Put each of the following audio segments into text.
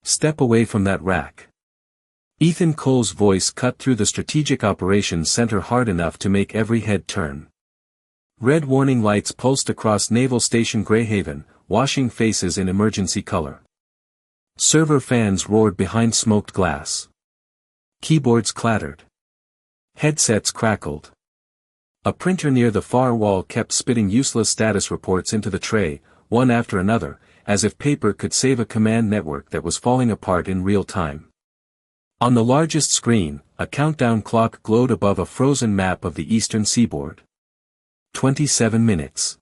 Step away from that rack. Ethan Cole's voice cut through the Strategic Operations Center hard enough to make every head turn. Red warning lights pulsed across Naval Station Greyhaven, washing faces in emergency color. Server fans roared behind smoked glass. Keyboards clattered. Headsets crackled. A printer near the far wall kept spitting useless status reports into the tray, one after another, as if paper could save a command network that was falling apart in real time. On the largest screen, a countdown clock glowed above a frozen map of the eastern seaboard. 27 minutes.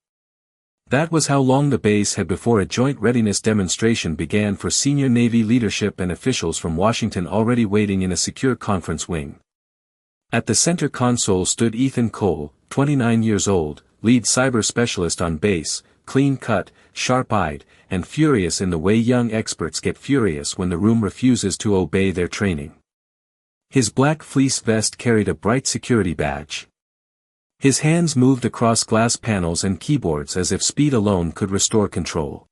That was how long the base had before a joint readiness demonstration began for senior Navy leadership and officials from Washington already waiting in a secure conference wing. At the center console stood Ethan Cole, 29 years old, lead cyber specialist on base, clean-cut, sharp-eyed, and furious in the way young experts get furious when the room refuses to obey their training. His black fleece vest carried a bright security badge. His hands moved across glass panels and keyboards as if speed alone could restore control.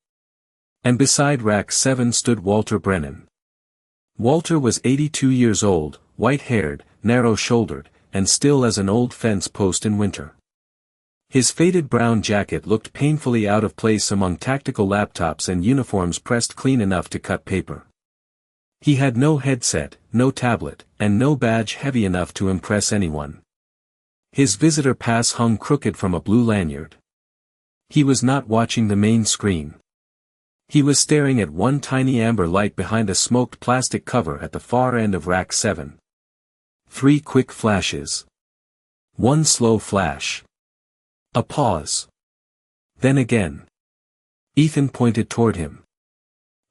And beside Rack 7 stood Walter Brennan. Walter was 82 years old, white-haired, narrow-shouldered, and still as an old fence post in winter. His faded brown jacket looked painfully out of place among tactical laptops and uniforms pressed clean enough to cut paper. He had no headset, no tablet, and no badge heavy enough to impress anyone. His visitor pass hung crooked from a blue lanyard. He was not watching the main screen. He was staring at one tiny amber light behind a smoked plastic cover at the far end of Rack 7. 3 quick flashes. 1 slow flash. A pause. Then again. Ethan pointed toward him.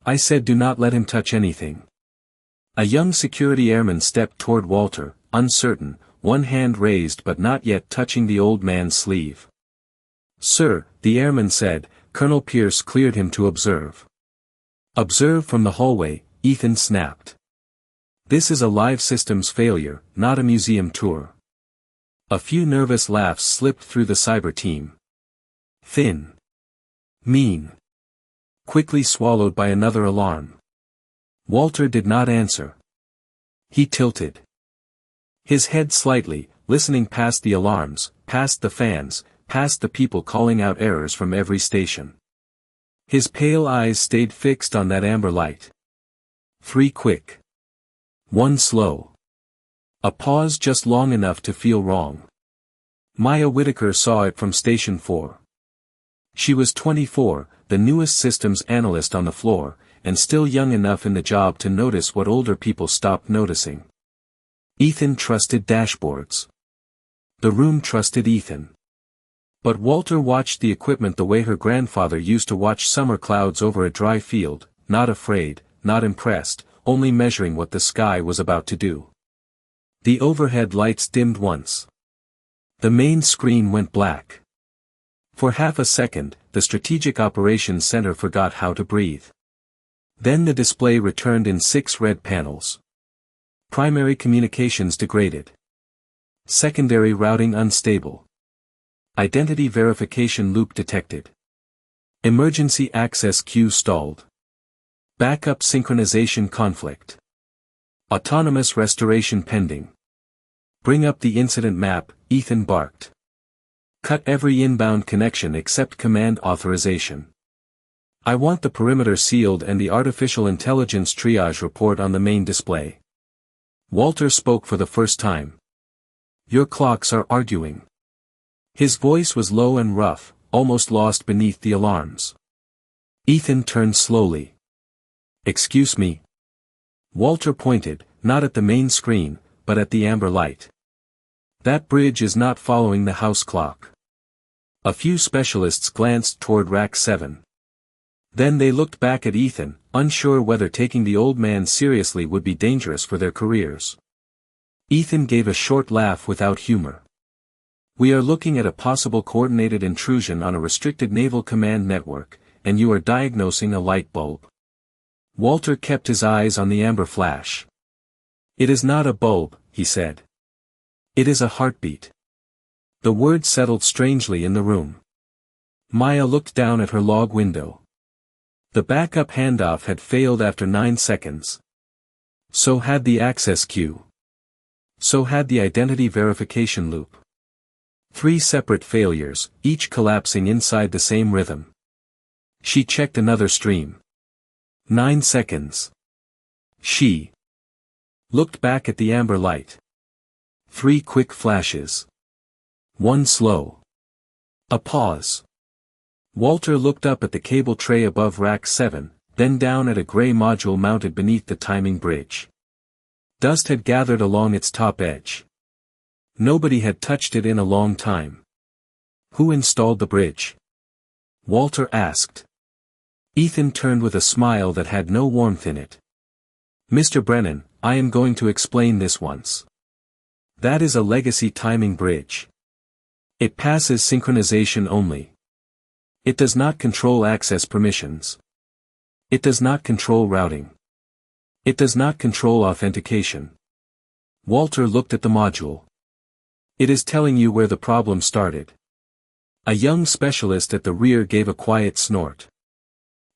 I said do not let him touch anything. A young security airman stepped toward Walter, uncertain, one hand raised but not yet touching the old man's sleeve. Sir, the airman said, Colonel Pierce cleared him to observe. Observe from the hallway, Ethan snapped. This is a live systems failure, not a museum tour. A few nervous laughs slipped through the cyber team. Thin. Mean. Quickly swallowed by another alarm. Walter did not answer. He tilted his head slightly, listening past the alarms, past the fans, past the people calling out errors from every station. His pale eyes stayed fixed on that amber light. 3 quick. 1 slow. A pause just long enough to feel wrong. Maya Whitaker saw it from Station 4. She was 24, the newest systems analyst on the floor, and still young enough in the job to notice what older people stopped noticing. Ethan trusted dashboards. The room trusted Ethan. But Walter watched the equipment the way her grandfather used to watch summer clouds over a dry field, not afraid, not impressed, only measuring what the sky was about to do. The overhead lights dimmed once. The main screen went black. For half a second, the Strategic Operations Center forgot how to breathe. Then the display returned in 6 red panels. Primary communications degraded. Secondary routing unstable. Identity verification loop detected. Emergency access queue stalled. Backup synchronization conflict. Autonomous restoration pending. Bring up the incident map, Ethan barked. Cut every inbound connection except command authorization. I want the perimeter sealed and the artificial intelligence triage report on the main display. Walter spoke for the first time. Your clocks are arguing. His voice was low and rough, almost lost beneath the alarms. Ethan turned slowly. Excuse me. Walter pointed, not at the main screen, but at the amber light. That bridge is not following the house clock. A few specialists glanced toward Rack 7. Then they looked back at Ethan, unsure whether taking the old man seriously would be dangerous for their careers. Ethan gave a short laugh without humor. We are looking at a possible coordinated intrusion on a restricted naval command network, and you are diagnosing a light bulb. Walter kept his eyes on the amber flash. It is not a bulb, he said. It is a heartbeat. The word settled strangely in the room. Maya looked down at her log window. The backup handoff had failed after 9 seconds. So had the access queue. So had the identity verification loop. 3 separate failures, each collapsing inside the same rhythm. She checked another stream. 9 seconds. She looked back at the amber light. 3 quick flashes. 1 slow. A pause. Walter looked up at the cable tray above rack 7, then down at a gray module mounted beneath the timing bridge. Dust had gathered along its top edge. Nobody had touched it in a long time. Who installed the bridge? Walter asked. Ethan turned with a smile that had no warmth in it. Mr. Brennan, I am going to explain this once. That is a legacy timing bridge. It passes synchronization only. It does not control access permissions. It does not control routing. It does not control authentication. Walter looked at the module. It is telling you where the problem started. A young specialist at the rear gave a quiet snort.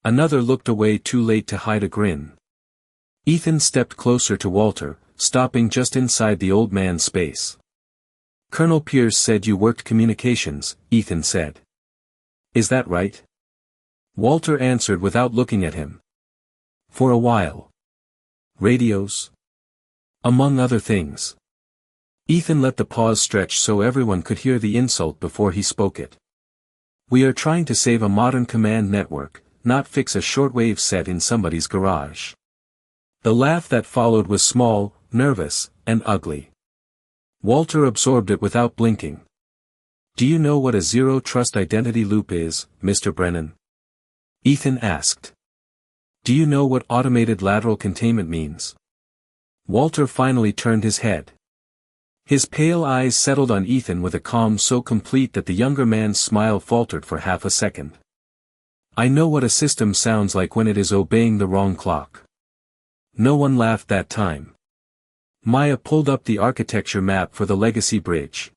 Another looked away too late to hide a grin. Ethan stepped closer to Walter, stopping just inside the old man's space. Colonel Pierce said you worked communications, Ethan said. Is that right? Walter answered without looking at him. For a while. Radios? Among other things. Ethan let the pause stretch so everyone could hear the insult before he spoke it. We are trying to save a modern command network, not fix a shortwave set in somebody's garage. The laugh that followed was small, nervous, and ugly. Walter absorbed it without blinking. Do you know what a zero-trust identity loop is, Mr. Brennan? Ethan asked. Do you know what automated lateral containment means? Walter finally turned his head. His pale eyes settled on Ethan with a calm so complete that the younger man's smile faltered for half a second. I know what a system sounds like when it is obeying the wrong clock. No one laughed that time. Maya pulled up the architecture map for the legacy bridge.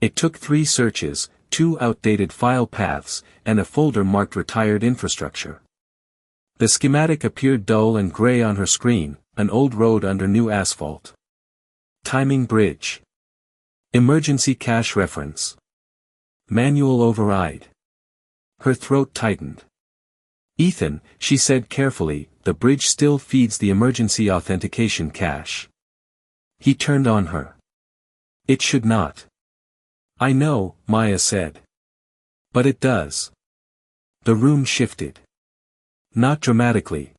It took 3 searches, 2 outdated file paths, and a folder marked retired infrastructure. The schematic appeared dull and gray on her screen, an old road under new asphalt. Timing bridge. Emergency cache reference. Manual override. Her throat tightened. Ethan, she said carefully, the bridge still feeds the emergency authentication cache. He turned on her. It should not. I know, Maya said. But it does. The room shifted. Not dramatically.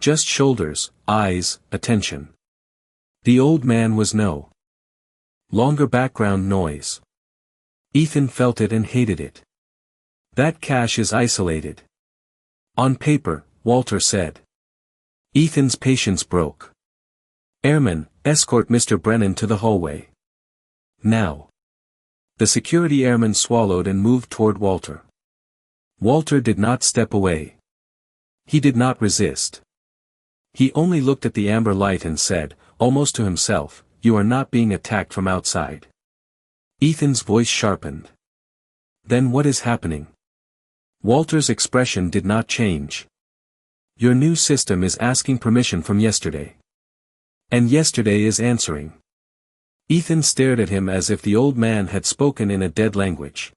Just shoulders, eyes, attention. The old man was no longer background noise. Ethan felt it and hated it. That cache is isolated. On paper, Walter said. Ethan's patience broke. Airman, escort Mr. Brennan to the hallway. Now. The security airman swallowed and moved toward Walter. Walter did not step away. He did not resist. He only looked at the amber light and said, almost to himself, you are not being attacked from outside. Ethan's voice sharpened. Then what is happening? Walter's expression did not change. Your new system is asking permission from yesterday. And yesterday is answering. Ethan stared at him as if the old man had spoken in a dead language.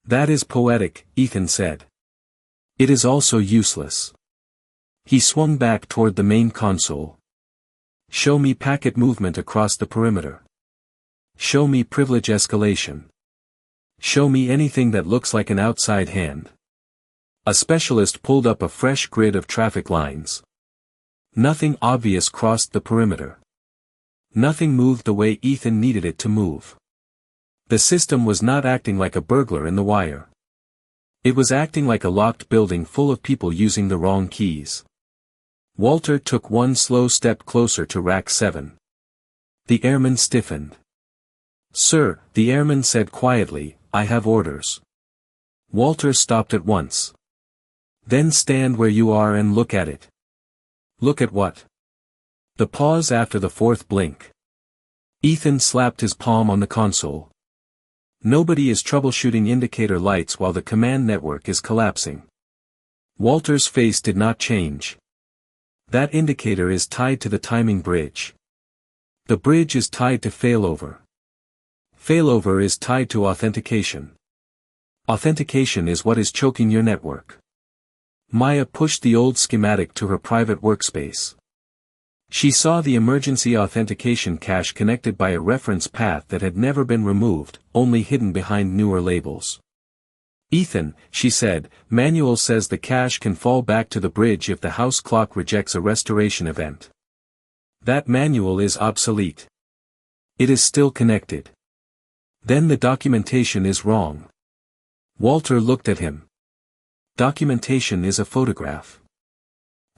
That is poetic, Ethan said. It is also useless. He swung back toward the main console. Show me packet movement across the perimeter. Show me privilege escalation. Show me anything that looks like an outside hand. A specialist pulled up a fresh grid of traffic lines. Nothing obvious crossed the perimeter. Nothing moved the way Ethan needed it to move. The system was not acting like a burglar in the wire. It was acting like a locked building full of people using the wrong keys. Walter took one slow step closer to rack 7. The airman stiffened. Sir, the airman said quietly, I have orders. Walter stopped at once. Then stand where you are and look at it. Look at what? The pause after the 4th blink. Ethan slapped his palm on the console. Nobody is troubleshooting indicator lights while the command network is collapsing. Walter's face did not change. That indicator is tied to the timing bridge. The bridge is tied to failover. Failover is tied to authentication. Authentication is what is choking your network. Maya pushed the old schematic to her private workspace. She saw the emergency authentication cache connected by a reference path that had never been removed, only hidden behind newer labels. Ethan, she said, manual says the cache can fall back to the bridge if the house clock rejects a restoration event. That manual is obsolete. It is still connected. Then the documentation is wrong. Walter looked at him. Documentation is a photograph.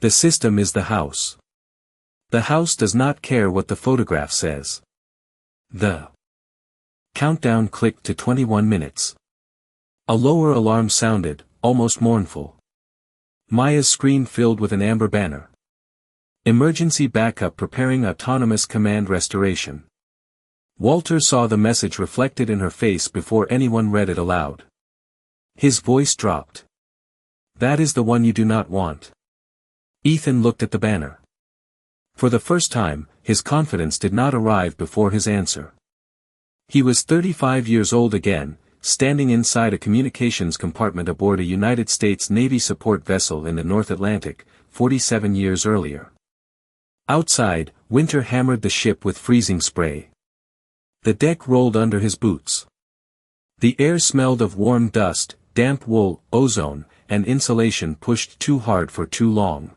The system is the house. The house does not care what the photograph says. The countdown clicked to 21 minutes. A lower alarm sounded, almost mournful. Maya's screen filled with an amber banner. Emergency backup preparing autonomous command restoration. Walter saw the message reflected in her face before anyone read it aloud. His voice dropped. That is the one you do not want. Ethan looked at the banner. For the first time, his confidence did not arrive before his answer. He was 35 years old again, standing inside a communications compartment aboard a United States Navy support vessel in the North Atlantic, 47 years earlier. Outside, winter hammered the ship with freezing spray. The deck rolled under his boots. The air smelled of warm dust, damp wool, ozone, and insulation pushed too hard for too long.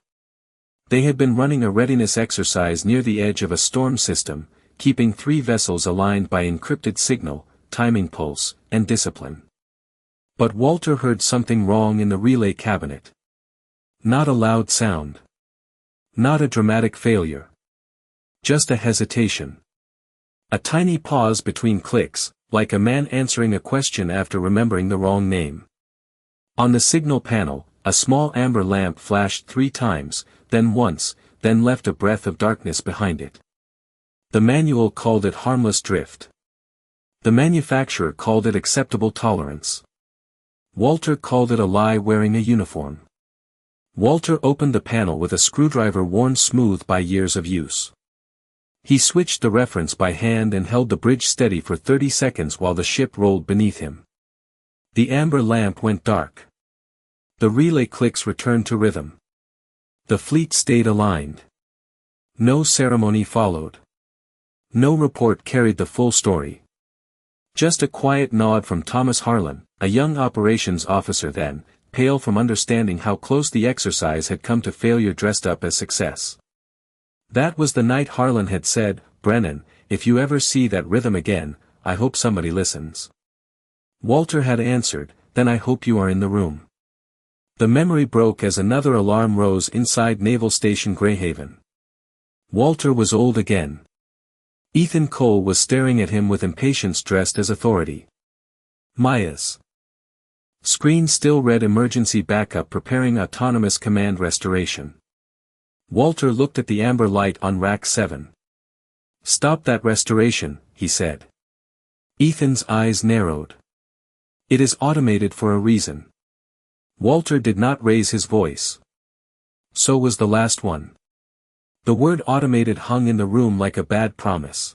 They had been running a readiness exercise near the edge of a storm system, keeping 3 vessels aligned by encrypted signal, timing pulse, and discipline. But Walter heard something wrong in the relay cabinet. Not a loud sound. Not a dramatic failure. Just a hesitation. A tiny pause between clicks, like a man answering a question after remembering the wrong name. On the signal panel, a small amber lamp flashed 3 times, then once, then left a breath of darkness behind it. The manual called it harmless drift. The manufacturer called it acceptable tolerance. Walter called it a lie wearing a uniform. Walter opened the panel with a screwdriver worn smooth by years of use. He switched the reference by hand and held the bridge steady for 30 seconds while the ship rolled beneath him. The amber lamp went dark. The relay clicks returned to rhythm. The fleet stayed aligned. No ceremony followed. No report carried the full story. Just a quiet nod from Thomas Harlan, a young operations officer then, pale from understanding how close the exercise had come to failure dressed up as success. That was the night Harlan had said, "Brennan, if you ever see that rhythm again, I hope somebody listens." Walter had answered, "Then I hope you are in the room." The memory broke as another alarm rose inside Naval Station Greyhaven. Walter was old again. Ethan Cole was staring at him with impatience dressed as authority. Maya's screen still read emergency backup preparing autonomous command restoration. Walter looked at the amber light on rack 7. "Stop that restoration," he said. Ethan's eyes narrowed. "It is automated for a reason." Walter did not raise his voice. So was the last one. The word automated hung in the room like a bad promise.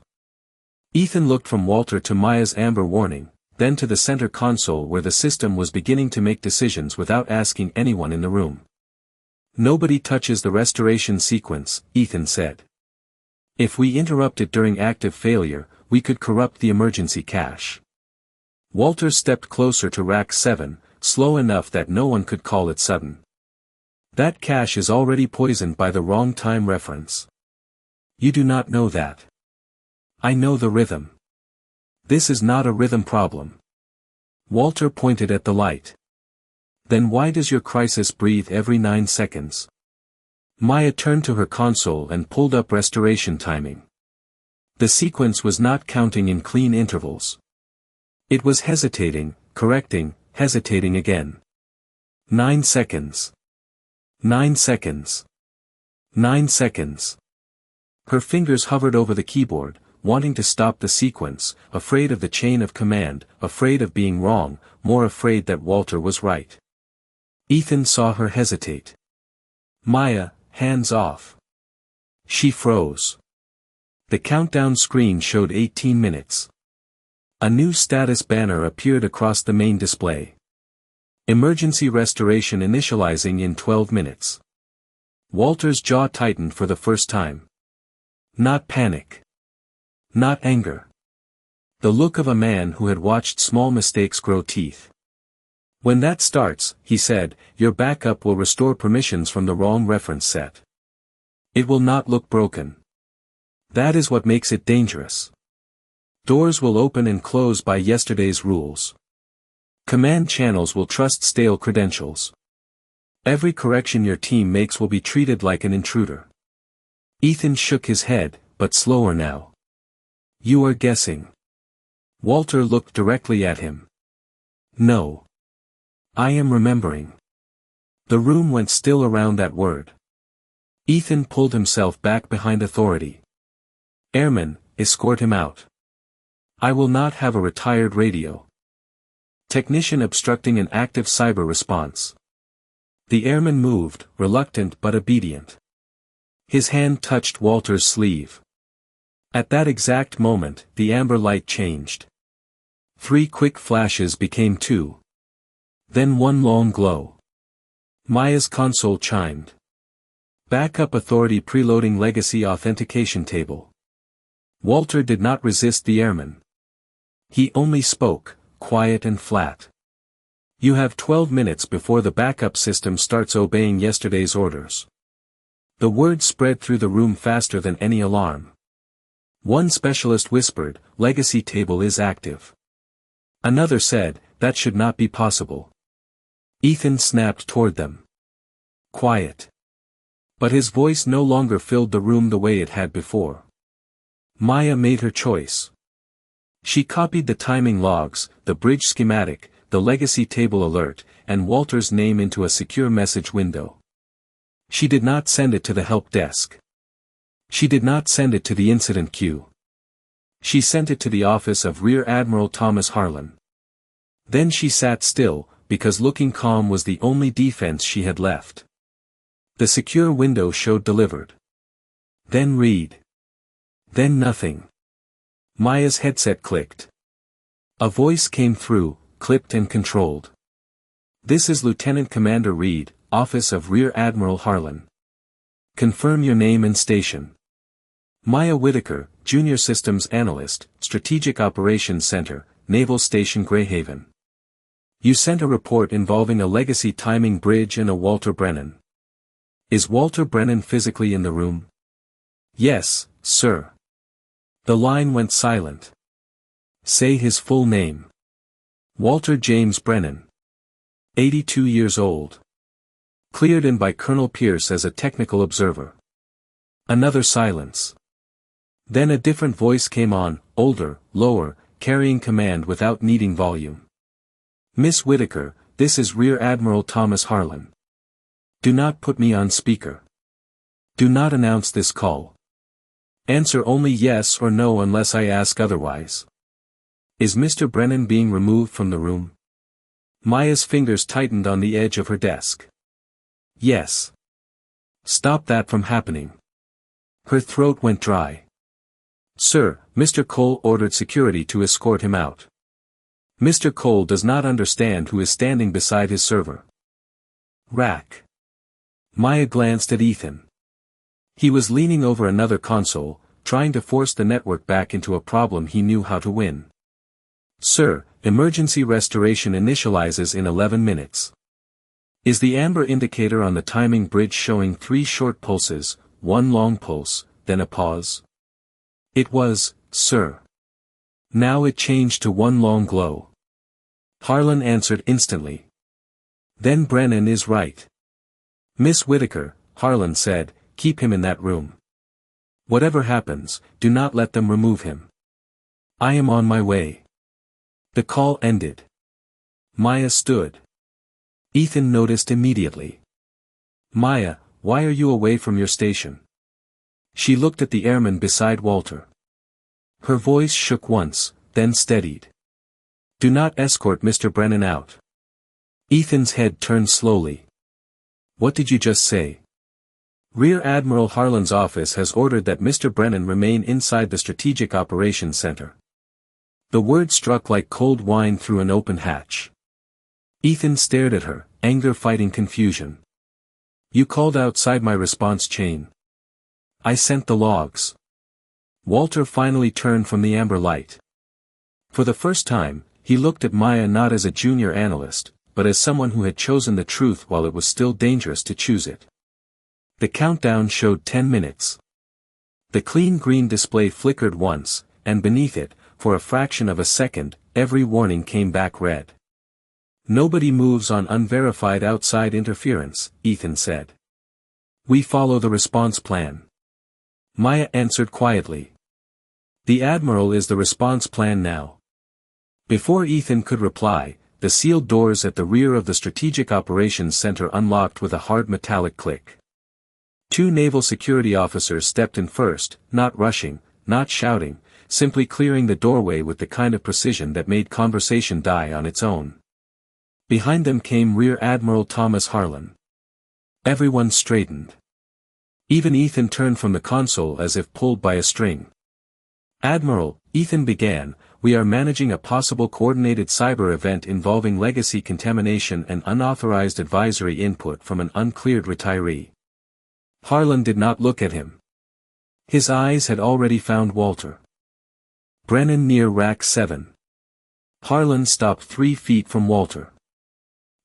Ethan looked from Walter to Maya's amber warning, then to the center console where the system was beginning to make decisions without asking anyone in the room. "Nobody touches the restoration sequence," Ethan said. "If we interrupt it during active failure, we could corrupt the emergency cache." Walter stepped closer to rack 7, slow enough that no one could call it sudden. "That cache is already poisoned by the wrong time reference. You do not know that. I know the rhythm. This is not a rhythm problem." Walter pointed at the light. "Then why does your crisis breathe every 9 seconds? Maya turned to her console and pulled up restoration timing. The sequence was not counting in clean intervals. It was hesitating, correcting, hesitating again. 9 seconds. 9 seconds. 9 seconds. Her fingers hovered over the keyboard, wanting to stop the sequence, afraid of the chain of command, afraid of being wrong, more afraid that Walter was right. Ethan saw her hesitate. Maya, hands off. She froze. The countdown screen showed 18 minutes. A new status banner appeared across the main display. Emergency restoration initializing in 12 minutes. Walter's jaw tightened for the first time. Not panic. Not anger. The look of a man who had watched small mistakes grow teeth. When that starts, he said, your backup will restore permissions from the wrong reference set. It will not look broken. That is what makes it dangerous. Doors will open and close by yesterday's rules. Command channels will trust stale credentials. Every correction your team makes will be treated like an intruder. Ethan shook his head, but slower now. You are guessing. Walter looked directly at him. No. I am remembering. The room went still around that word. Ethan pulled himself back behind authority. Airman, escort him out. I will not have a retired radio. Technician obstructing an active cyber response. The airman moved, reluctant but obedient. His hand touched Walter's sleeve. At that exact moment, the amber light changed. 3 quick flashes became 2. Then one long glow. Maya's console chimed. Backup authority preloading legacy authentication table. Walter did not resist the airman. He only spoke, quiet and flat. You have 12 minutes before the backup system starts obeying yesterday's orders. The word spread through the room faster than any alarm. One specialist whispered, legacy table is active. Another said, that should not be possible. Ethan snapped toward them. Quiet. But his voice no longer filled the room the way it had before. Maya made her choice. She copied the timing logs, the bridge schematic, the legacy table alert, and Walter's name into a secure message window. She did not send it to the help desk. She did not send it to the incident queue. She sent it to the office of Rear Admiral Thomas Harlan. Then she sat still, because looking calm was the only defense she had left. The secure window showed delivered. Then read. Then nothing. Maya's headset clicked. A voice came through, clipped and controlled. This is Lieutenant Commander Reed, Office of Rear Admiral Harlan. Confirm your name and station. Maya Whitaker, Junior Systems Analyst, Strategic Operations Center, Naval Station Greyhaven. You sent a report involving a legacy timing bridge and a Walter Brennan. Is Walter Brennan physically in the room? Yes, sir. The line went silent. Say his full name. Walter James Brennan. 82 years old. Cleared in by Colonel Pierce as a technical observer. Another silence. Then a different voice came on, older, lower, carrying command without needing volume. Miss Whitaker, this is Rear Admiral Thomas Harlan. Do not put me on speaker. Do not announce this call. Answer only yes or no unless I ask otherwise. Is Mr. Brennan being removed from the room? Maya's fingers tightened on the edge of her desk. Yes. Stop that from happening. Her throat went dry. Sir, Mr. Cole ordered security to escort him out. Mr. Cole does not understand who is standing beside his server. Rack. Maya glanced at Ethan. He was leaning over another console, trying to force the network back into a problem he knew how to win. Sir, emergency restoration initializes in 11 minutes. Is the amber indicator on the timing bridge showing 3 short pulses, 1 long pulse, then a pause? It was, sir. Now it changed to 1 long glow. Harlan answered instantly. Then Brennan is right. Miss Whitaker, Harlan said, keep him in that room. Whatever happens, do not let them remove him. I am on my way. The call ended. Maya stood. Ethan noticed immediately. Maya, why are you away from your station? She looked at the airman beside Walter. Her voice shook once, then steadied. Do not escort Mr. Brennan out. Ethan's head turned slowly. What did you just say? Rear Admiral Harlan's office has ordered that Mr. Brennan remain inside the Strategic Operations Center. The word struck like cold wine through an open hatch. Ethan stared at her, anger fighting confusion. You called outside my response chain. I sent the logs. Walter finally turned from the amber light. For the first time, he looked at Maya not as a junior analyst, but as someone who had chosen the truth while it was still dangerous to choose it. The countdown showed 10 minutes. The clean green display flickered once, and beneath it, for a fraction of a second, every warning came back red. Nobody moves on unverified outside interference, Ethan said. We follow the response plan. Maya answered quietly. The Admiral is the response plan now. Before Ethan could reply, the sealed doors at the rear of the Strategic Operations Center unlocked with a hard metallic click. 2 naval security officers stepped in first, not rushing, not shouting, simply clearing the doorway with the kind of precision that made conversation die on its own. Behind them came Rear Admiral Thomas Harlan. Everyone straightened. Even Ethan turned from the console as if pulled by a string. Admiral, Ethan began, we are managing a possible coordinated cyber event involving legacy contamination and unauthorized advisory input from an uncleared retiree. Harlan did not look at him. His eyes had already found Walter. Brennan near Rack 7. Harlan stopped 3 feet from Walter.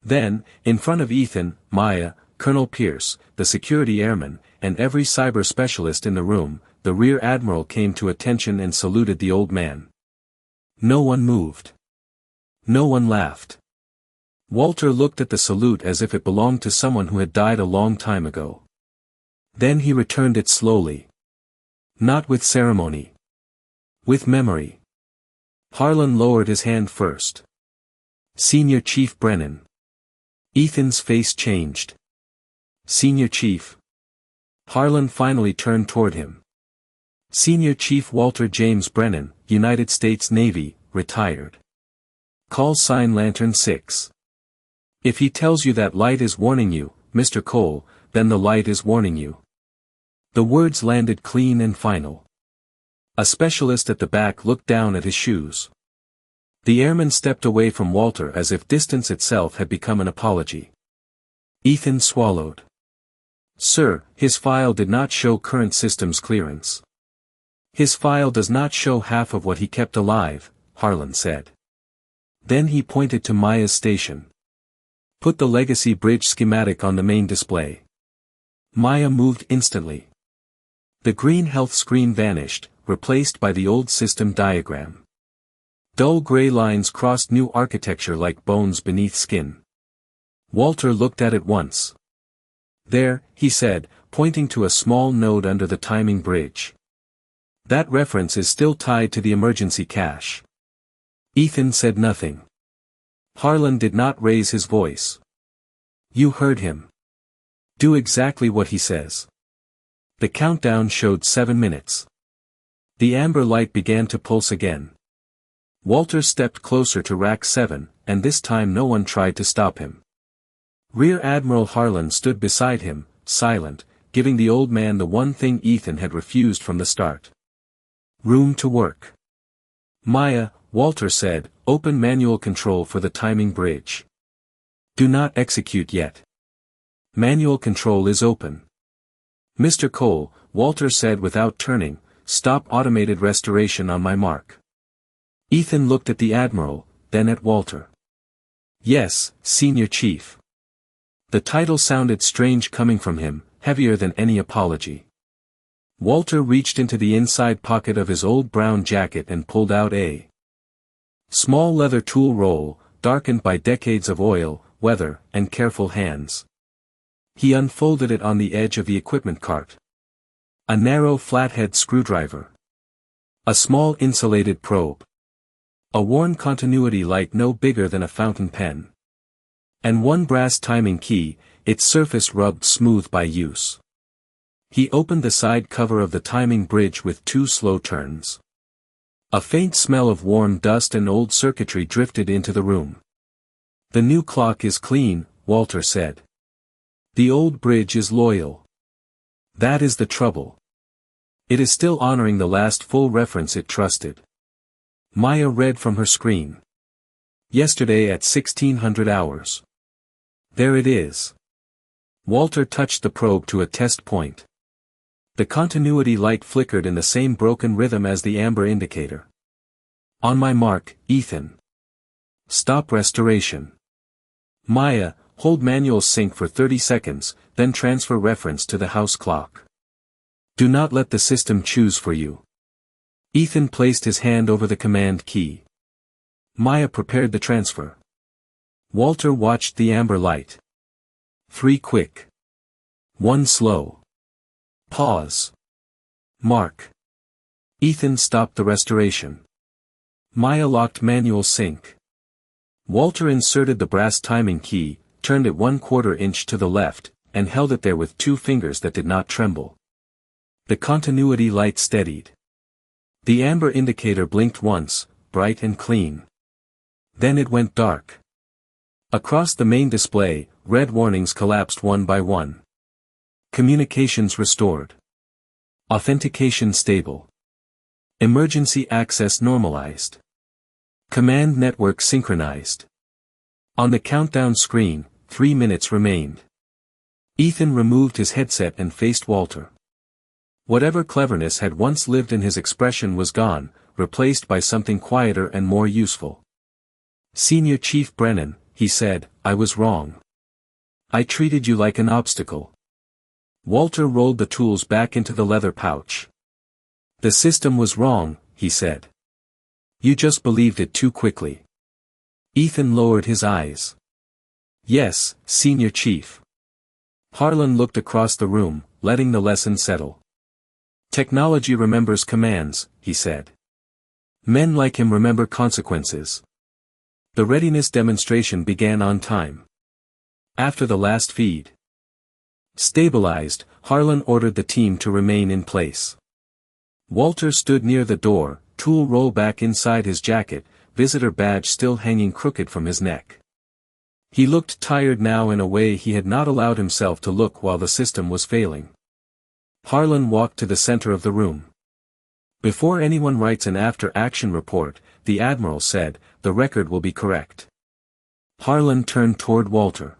Then, in front of Ethan, Maya, Colonel Pierce, the security airman, and every cyber specialist in the room, the Rear Admiral came to attention and saluted the old man. No one moved. No one laughed. Walter looked at the salute as if it belonged to someone who had died a long time ago. Then he returned it slowly. Not with ceremony. With memory. Harlan lowered his hand first. Senior Chief Brennan. Ethan's face changed. Senior Chief. Harlan finally turned toward him. Senior Chief Walter James Brennan, United States Navy, retired. Call sign Lantern 6. If he tells you that light is warning you, Mr. Cole, then the light is warning you. The words landed clean and final. A specialist at the back looked down at his shoes. The airman stepped away from Walter as if distance itself had become an apology. Ethan swallowed. Sir, his file did not show current systems clearance. His file does not show half of what he kept alive, Harlan said. Then he pointed to Maya's station. Put the legacy bridge schematic on the main display. Maya moved instantly. The green health screen vanished, replaced by the old system diagram. Dull gray lines crossed new architecture like bones beneath skin. Walter looked at it once. There, he said, pointing to a small node under the timing bridge. That reference is still tied to the emergency cache. Ethan said nothing. Harlan did not raise his voice. You heard him. Do exactly what he says. The countdown showed 7 minutes. The amber light began to pulse again. Walter stepped closer to Rack 7, and this time no one tried to stop him. Rear Admiral Harlan stood beside him, silent, giving the old man the one thing Ethan had refused from the start. Room to work. Maya, Walter said, open manual control for the timing bridge. Do not execute yet. Manual control is open. Mr. Cole, Walter said without turning, stop automated restoration on my mark. Ethan looked at the Admiral, then at Walter. Yes, Senior Chief. The title sounded strange coming from him, heavier than any apology. Walter reached into the inside pocket of his old brown jacket and pulled out a small leather tool roll, darkened by decades of oil, weather, and careful hands. He unfolded it on the edge of the equipment cart. A narrow flathead screwdriver. A small insulated probe. A worn continuity light no bigger than a fountain pen. And one brass timing key, its surface rubbed smooth by use. He opened the side cover of the timing bridge with 2 slow turns. A faint smell of warm dust and old circuitry drifted into the room. The new clock is clean, Walter said. The old bridge is loyal. That is the trouble. It is still honoring the last full reference it trusted. Maya read from her screen. Yesterday at 1600 hours. There it is. Walter touched the probe to a test point. The continuity light flickered in the same broken rhythm as the amber indicator. On my mark, Ethan. Stop restoration. Maya, hold manual sync for 30 seconds, then transfer reference to the house clock. Do not let the system choose for you. Ethan placed his hand over the command key. Maya prepared the transfer. Walter watched the amber light. 3 quick. 1 slow. Pause. Mark. Ethan stopped the restoration. Maya locked manual sync. Walter inserted the brass timing key, turned it 1/4 inch to the left, and held it there with 2 fingers that did not tremble. The continuity light steadied. The amber indicator blinked once, bright and clean. Then it went dark. Across the main display, red warnings collapsed one by one. Communications restored. Authentication stable. Emergency access normalized. Command network synchronized. On the countdown screen, 3 minutes remained. Ethan removed his headset and faced Walter. Whatever cleverness had once lived in his expression was gone, replaced by something quieter and more useful. Senior Chief Brennan, he said, I was wrong. I treated you like an obstacle. Walter rolled the tools back into the leather pouch. The system was wrong, he said. You just believed it too quickly. Ethan lowered his eyes. Yes, Senior Chief. Harlan looked across the room, letting the lesson settle. Technology remembers commands, he said. Men like him remember consequences. The readiness demonstration began on time. After the last feed. Stabilized, Harlan ordered the team to remain in place. Walter stood near the door, tool roll back inside his jacket, visitor badge still hanging crooked from his neck. He looked tired now in a way he had not allowed himself to look while the system was failing. Harlan walked to the center of the room. Before anyone writes an after-action report, the Admiral said, the record will be correct. Harlan turned toward Walter.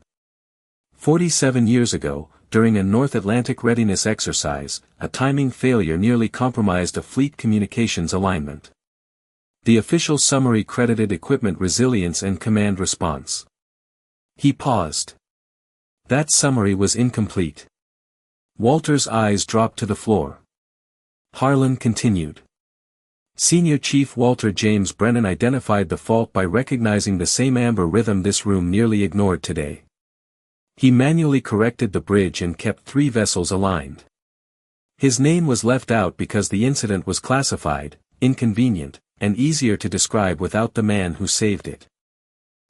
47 years ago, during a North Atlantic readiness exercise, a timing failure nearly compromised a fleet communications alignment. The official summary credited equipment resilience and command response. He paused. That summary was incomplete. Walter's eyes dropped to the floor. Harlan continued. Senior Chief Walter James Brennan identified the fault by recognizing the same amber rhythm this room nearly ignored today. He manually corrected the bridge and kept 3 vessels aligned. His name was left out because the incident was classified, inconvenient, and easier to describe without the man who saved it.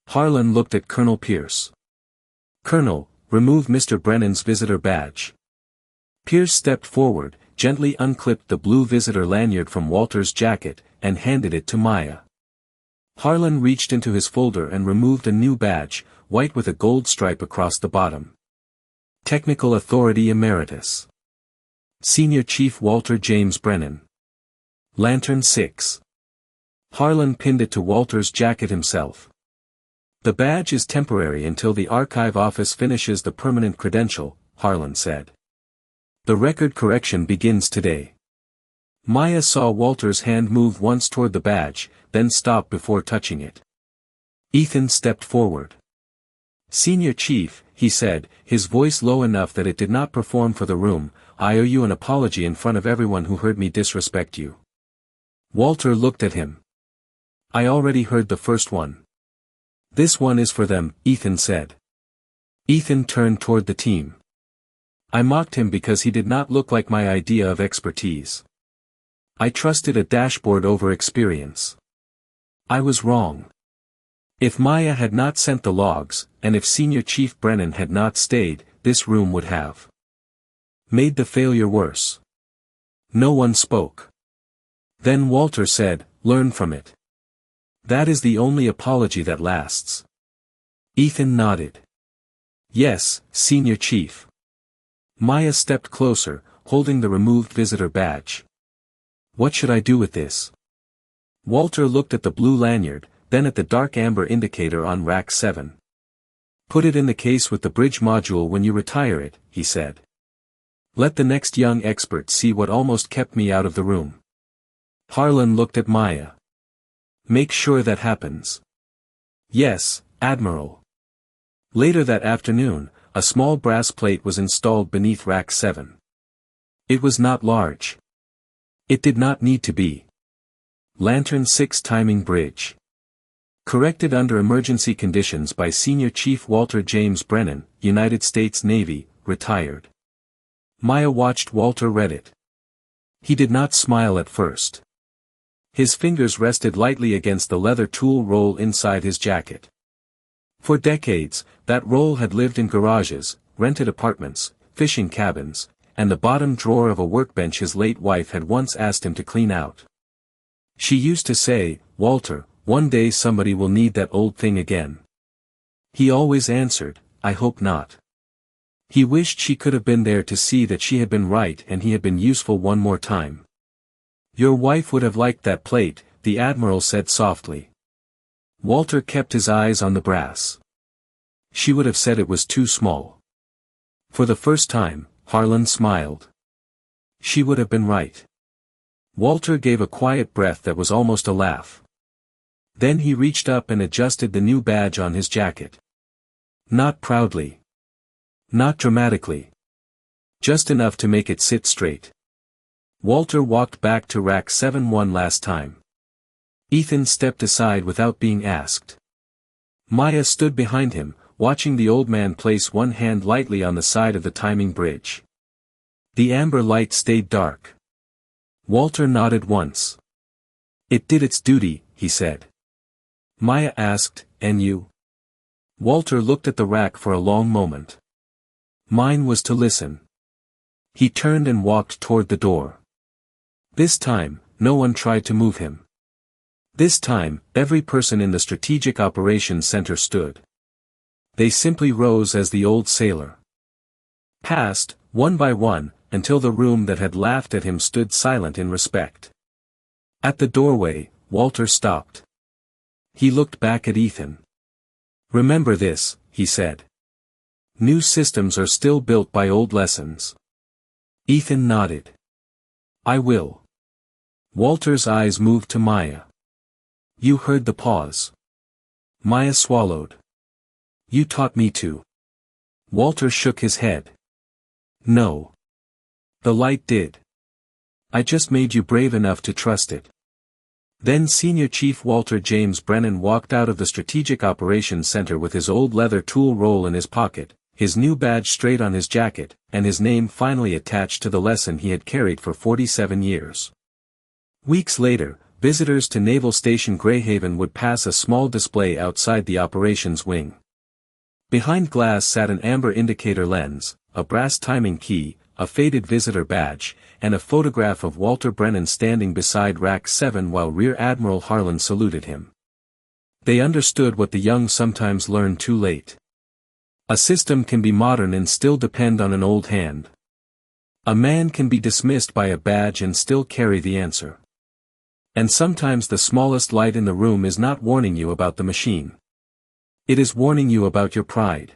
Harlan looked at Colonel Pierce. Colonel, remove Mr. Brennan's visitor badge. Pierce stepped forward, gently unclipped the blue visitor lanyard from Walter's jacket, and handed it to Maya. Harlan reached into his folder and removed a new badge, white with a gold stripe across the bottom. Technical Authority Emeritus. Senior Chief Walter James Brennan. Lantern 6. Harlan pinned it to Walter's jacket himself. The badge is temporary until the archive office finishes the permanent credential, Harlan said. The record correction begins today. Maya saw Walter's hand move once toward the badge, then stop before touching it. Ethan stepped forward. Senior Chief, he said, his voice low enough that it did not perform for the room, I owe you an apology in front of everyone who heard me disrespect you. Walter looked at him. I already heard the first one. This one is for them, Ethan said. Ethan turned toward the team. I mocked him because he did not look like my idea of expertise. I trusted a dashboard over experience. I was wrong. If Maya had not sent the logs, and if Senior Chief Brennan had not stayed, this room would have made the failure worse. No one spoke. Then Walter said, learn from it. That is the only apology that lasts. Ethan nodded. Yes, Senior Chief. Maya stepped closer, holding the removed visitor badge. What should I do with this? Walter looked at the blue lanyard, then at the dark amber indicator on rack 7. Put it in the case with the bridge module when you retire it, he said. Let the next young expert see what almost kept me out of the room. Harlan looked at Maya. Make sure that happens. Yes, Admiral. Later that afternoon, a small brass plate was installed beneath rack 7. It was not large. It did not need to be. Lantern 6 timing bridge. Corrected under emergency conditions by Senior Chief Walter James Brennan, United States Navy, retired. Maya watched Walter read it. He did not smile at first. His fingers rested lightly against the leather tool roll inside his jacket. For decades, that roll had lived in garages, rented apartments, fishing cabins, and the bottom drawer of a workbench his late wife had once asked him to clean out. She used to say, Walter, one day somebody will need that old thing again. He always answered, I hope not. He wished she could have been there to see that she had been right and he had been useful one more time. Your wife would have liked that plate, the Admiral said softly. Walter kept his eyes on the brass. She would have said it was too small. For the first time, Harlan smiled. She would have been right. Walter gave a quiet breath that was almost a laugh. Then he reached up and adjusted the new badge on his jacket. Not proudly. Not dramatically. Just enough to make it sit straight. Walter walked back to rack 7 one last time. Ethan stepped aside without being asked. Maya stood behind him, watching the old man place one hand lightly on the side of the timing bridge. The amber light stayed dark. Walter nodded once. It did its duty, he said. Maya asked, and you? Walter looked at the rack for a long moment. Mine was to listen. He turned and walked toward the door. This time, no one tried to move him. This time, every person in the Strategic Operations Center stood. They simply rose as the old sailor passed, one by one, until the room that had laughed at him stood silent in respect. At the doorway, Walter stopped. He looked back at Ethan. Remember this, he said. New systems are still built by old lessons. Ethan nodded. I will. Walter's eyes moved to Maya. You heard the pause. Maya swallowed. You taught me to. Walter shook his head. No. The light did. I just made you brave enough to trust it. Then Senior Chief Walter James Brennan walked out of the Strategic Operations Center with his old leather tool roll in his pocket, his new badge straight on his jacket, and his name finally attached to the lesson he had carried for 47 years. Weeks later, visitors to Naval Station Greyhaven would pass a small display outside the operations wing. Behind glass sat an amber indicator lens, a brass timing key, a faded visitor badge, and a photograph of Walter Brennan standing beside rack 7 while Rear Admiral Harlan saluted him. They understood what the young sometimes learn too late. A system can be modern and still depend on an old hand. A man can be dismissed by a badge and still carry the answer. And sometimes the smallest light in the room is not warning you about the machine. It is warning you about your pride.